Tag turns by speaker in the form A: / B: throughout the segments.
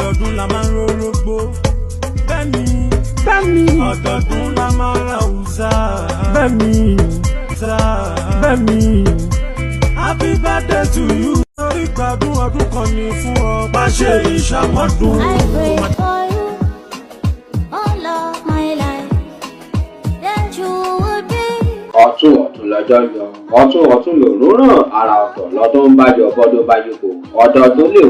A: ọdọọdún la máa ń rórógbó. Bẹ́ẹ̀ni ọdọọdún la máa ń ra òòṣà. Bẹ́ẹ̀ni happy birthday to you. Lórí gbádùn ọdún kan ní fún ọ. Má ṣe ìṣàmọ́dún.
B: I pray for you all of my life that you would be.
C: Ọ̀tún lọ́jọ́ yọ, ọ̀tún lòrùn ràn, ara ọ̀tọ̀ lọ́dún ń bájọ bọ́dún bá yípo. Ọdọọdún lè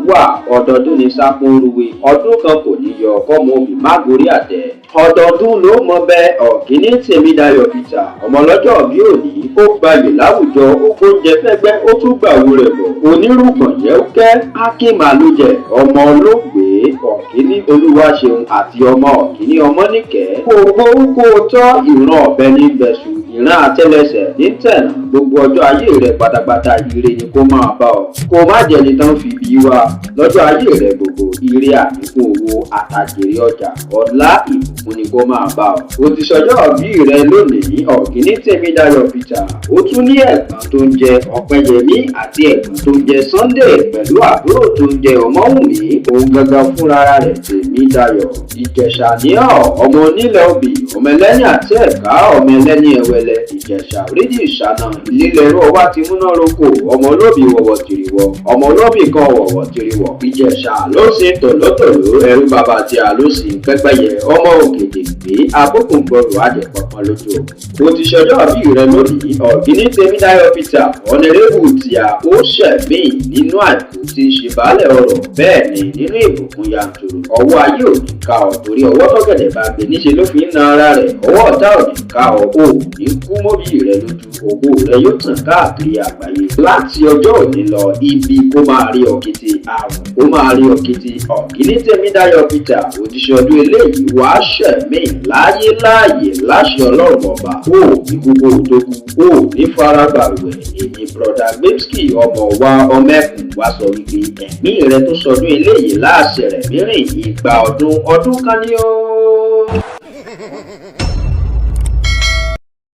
C: wà ọdọọdún ní sápóoruwe, ọdún kan kò ní yọ kọ́mọ òbí má gorí àtẹ. Ọdọọdún ló mọ bẹ́ẹ̀ Ọ̀kíní Tèmídayọ̀ Peter ọmọ ọlọ́jọ́ bí òní ó gbayè láwùjọ ó gbóúnjẹ fẹ́gbẹ́ ó tún gbàwó rẹ̀ bọ̀. Onírùgbọ̀n yẹ́wúkẹ́ Akínmàlújẹ ọmọ olóògbé Ọ̀kíní Olúwaṣeun àti ọmọ Ọ̀kíní Ọmọ́níkẹ́. Kó tọ́ ìran ọ̀bẹ ní bẹ̀sù ìran àtẹ́lẹsẹ̀ ní tẹ̀nà gbogbo ọjọ́ ayé rẹ̀ pátápátá ire ni kó máa bá ọ. Kó má jẹni tán fi bí wa lọ́jọ́ ayé rẹ̀ gbogbo ire àdínkù owó àtàjèrè ọjà ọlá ìbùkún ni kó máa bá ọ. O ti ṣọjọ́ ìbí rẹ lónìí Ọ̀kíní Tèmídayọ̀ Peter. Ó tún ní ẹ̀gbọ́n tó ń jẹ Ọpẹ́yẹmí àti ẹ̀gbọ́n tó ń jẹ Sunday pẹ̀lú àbúrò tó ń jẹ Ọmọ́wùmí. Òun gangan fúnra rẹ̀ Tèmídayọ̀. Ìjẹ̀ṣà ní ọmọ onílẹ̀ obì ọmọ ẹlẹ́ni àti ẹ̀ka ọmọ ẹlẹ́ni ẹ̀wẹ̀lẹ̀ Ìjẹ̀ṣà orídìí ìṣáná ìlélẹ́rú ọwá ti múná roko ọmọ olóbì wọ̀wọ̀ tìrìwọ̀ ọmọ olóbì kan wọ̀wọ̀ tìrìwọ̀. Ìjẹ̀ṣà ló sin tòlótòló ẹrú bàbá tí a ló sin pẹ́pẹ́yẹ ọmọ òkèdè gbé abókùngbọ̀rọ̀ àjẹpọ̀pọ̀ lójú ogun. O ti ṣọjọ́ ìbí rẹ lónìí Ọ̀kíní Tèmídayọ̀ Peter ọ̀nẹ́rẹ́bù tí a ó ṣẹ̀mí nínú àìkú ti ṣe baálẹ̀ ọrọ̀ bẹ́ẹ̀ ni nínú ìbùkún yanturu. Ọwọ́ ayé ò ní ká ọ torí ọwọ́ tọ́gẹ̀dẹ̀ bá gbé níṣe ló fi ń na ara rẹ̀ ọwọ́ ọ̀tá ò ní ká ọ ò ní kú mọ́bí rẹ lójú ògo rẹ yóò tàn káàkiri àgbáyé. Láti ọjọ́ òní lọ ibi kó máa rí ọ̀kìtì àrùn kó máa rí ọ̀kìtì Ọ̀kíní Tèmídayọ̀ Peter òjíṣẹ́ ọdún eléyìí wàá ṣẹ̀mí láyé láṣẹ Ọlọ́run ọba ó ní kúkú tó kú ó ní faragbàwẹ̀. Èmi broda Gbémsky ọmọ wa ọmẹkùn wa sọ wípé ẹ̀mí rẹ tó sọdún eléyìí láàṣẹ rẹ̀ mìíràn ìgbà ọdún kan ní ó.